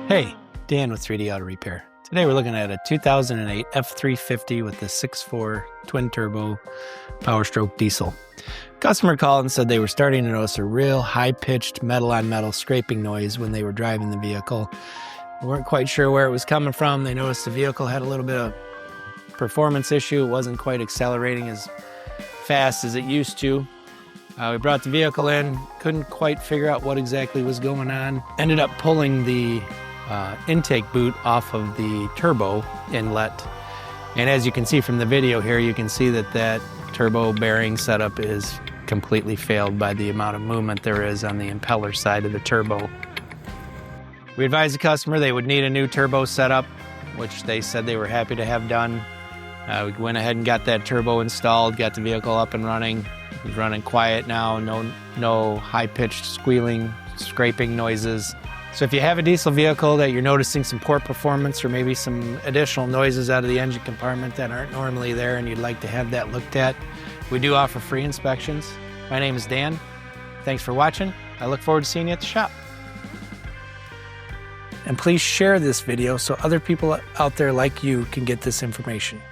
Hey, Dan with 3D Auto Repair. Today we're looking at a 2008 F350 with the 6.4 twin-turbo power-stroke diesel. Customer called and said they were starting to notice a real high-pitched metal-on-metal scraping noise when they were driving the vehicle. They weren't quite sure where it was coming from. They noticed the vehicle had a little bit of performance issue. It wasn't quite accelerating as fast as it used to. We brought the vehicle in, couldn't quite figure out what exactly was going on. Ended up pulling the intake boot off of the turbo inlet. And as you can see from the video here, you can see that that turbo bearing setup is completely failed by the amount of movement there is on the impeller side of the turbo. We advised the customer they would need a new turbo setup, which they said they were happy to have done. We went ahead and got that turbo installed, got the vehicle up and running. It was running quiet now, no high-pitched squealing, scraping noises. So if you have a diesel vehicle that you're noticing some poor performance or maybe some additional noises out of the engine compartment that aren't normally there and you'd like to have that looked at, we do offer free inspections. My name is Dan. Thanks for watching. I look forward to seeing you at the shop. And please share this video so other people out there like you can get this information.